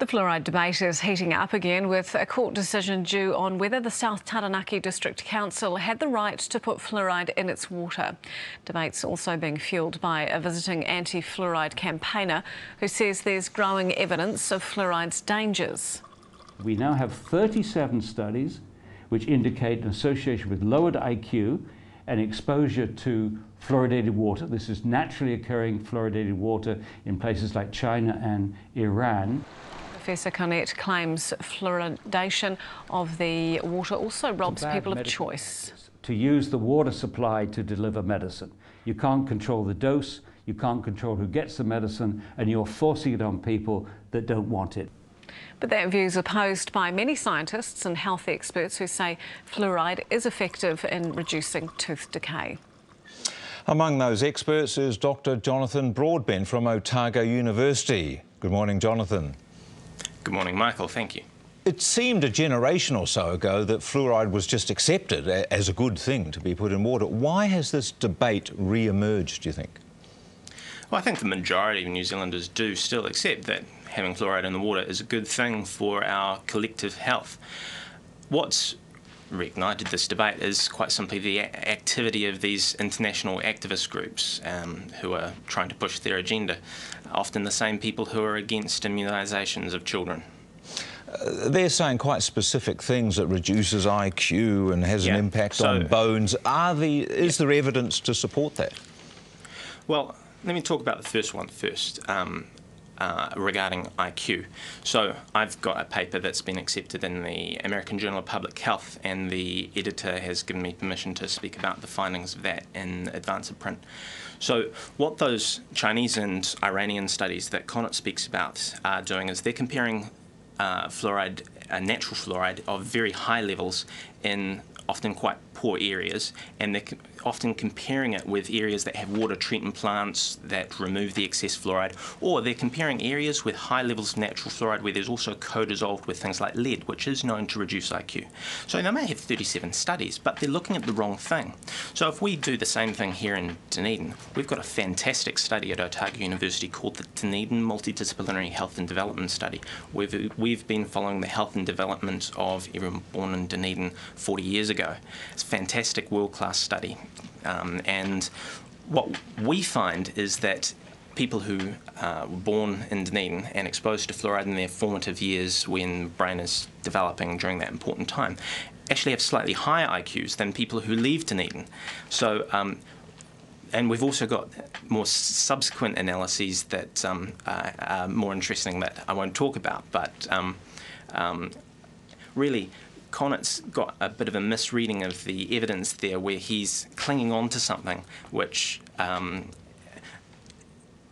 The fluoride debate is heating up again, with a court decision due on whether the South Taranaki District Council had the right to put fluoride in its water. Debates also being fuelled by a visiting anti-fluoride campaigner who says there's growing evidence of fluoride's dangers. We now have 37 studies which indicate an association with lowered IQ and exposure to fluoridated water. This is naturally occurring fluoridated water in places like China and Iran. Professor Connett claims fluoridation of the water also robs people of choice. To use the water supply to deliver medicine. You can't control the dose, you can't control who gets the medicine, and you're forcing it on people that don't want it. But that view is opposed by many scientists and health experts who say fluoride is effective in reducing tooth decay. Among those experts is Dr. Jonathan Broadbent from Otago University. Good morning, Jonathan. Good morning, Michael. Thank you. It seemed a generation or so ago that fluoride was just accepted as a good thing to be put in water. Why has this debate re-emerged, do you think? Well, I think the majority of New Zealanders do still accept that having fluoride in the water is a good thing for our collective health. What's reignited this debate is quite simply the activity of these international activist groups who are trying to push their agenda, often the same people who are against immunisations of children. They're saying quite specific things, that reduces IQ and has an impact on bones. Is there evidence to support that? Well, let me talk about the first one first. Regarding IQ. So I've got a paper that's been accepted in the American Journal of Public Health, and the editor has given me permission to speak about the findings of that in advance of print. So what those Chinese and Iranian studies that Connett speaks about are doing is they're comparing fluoride, natural fluoride of very high levels in often quite poor areas, and they're often comparing it with areas that have water treatment plants that remove the excess fluoride, or they're comparing areas with high levels of natural fluoride where there's also co-dissolved with things like lead, which is known to reduce IQ. So they may have 37 studies, but they're looking at the wrong thing. So if we do the same thing here in Dunedin, we've got a fantastic study at Otago University called the Dunedin Multidisciplinary Health and Development Study. We've been following the health and development of everyone born in Dunedin 40 years ago. It's a fantastic world-class study. And what we find is that people who were born in Dunedin and exposed to fluoride in their formative years when the brain is developing during that important time actually have slightly higher IQs than people who leave Dunedin. So, and we've also got more subsequent analyses that are more interesting that I won't talk about, but really, Connett's got a bit of a misreading of the evidence there, where he's clinging on to something which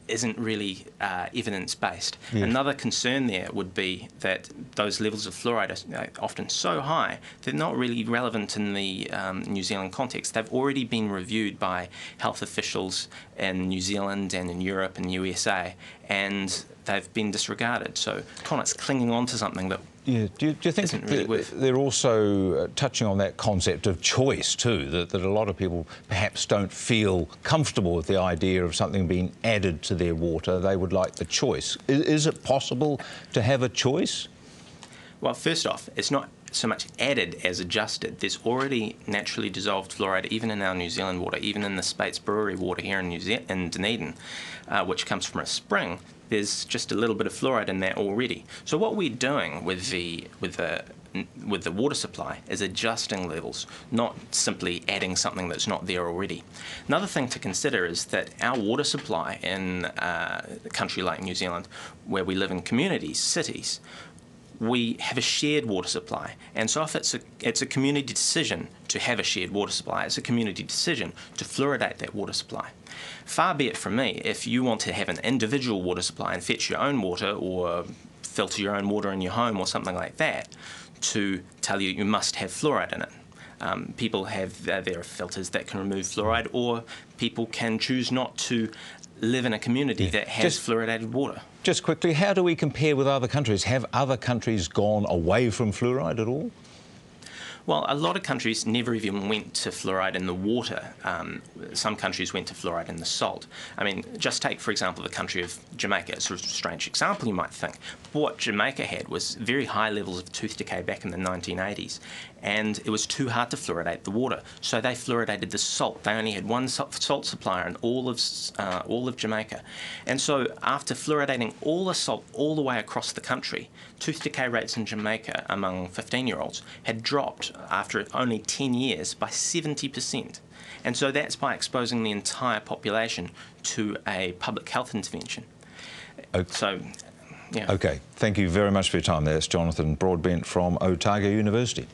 isn't really evidence-based. Yes. Another concern there would be that those levels of fluoride are often so high, they're not really relevant in the New Zealand context. They've already been reviewed by health officials in New Zealand and in Europe and USA, and they've been disregarded. So Connett's clinging on to something that do you think really they're also touching on that concept of choice too, that a lot of people perhaps don't feel comfortable with the idea of something being added to their water? They would like the choice. Is it possible to have a choice? Well, first off, it's not so much added as adjusted. There's already naturally dissolved fluoride even in our New Zealand water, even in the Speight's Brewery water here in Dunedin, which comes from a spring. There's just a little bit of fluoride in there already. So what we're doing with the water supply is adjusting levels, not simply adding something that's not there already. Another thing to consider is that our water supply in a country like New Zealand, where we live in communities, cities, we have a shared water supply, and so if it's a community decision to have a shared water supply, it's a community decision to fluoridate that water supply. Far be it from me if you want to have an individual water supply and fetch your own water or filter your own water in your home or something like that to tell you must have fluoride in it. People have their filters that can remove fluoride, or people can choose not to live in a community that has fluoridated water. Just quickly, how do we compare with other countries? Have other countries gone away from fluoride at all? Well, a lot of countries never even went to fluoride in the water. Some countries went to fluoride in the salt. I mean, just take, for example, the country of Jamaica. It's sort of a strange example, you might think. But what Jamaica had was very high levels of tooth decay back in the 1980s, and it was too hard to fluoridate the water. So they fluoridated the salt. They only had one salt supplier in all of Jamaica. And so after fluoridating all the salt all the way across the country, tooth decay rates in Jamaica among 15-year-olds had dropped after only 10 years by 70%. And so that's by exposing the entire population to a public health intervention. Okay. So, yeah. Okay, thank you very much for your time there. It's Jonathan Broadbent from Otago University.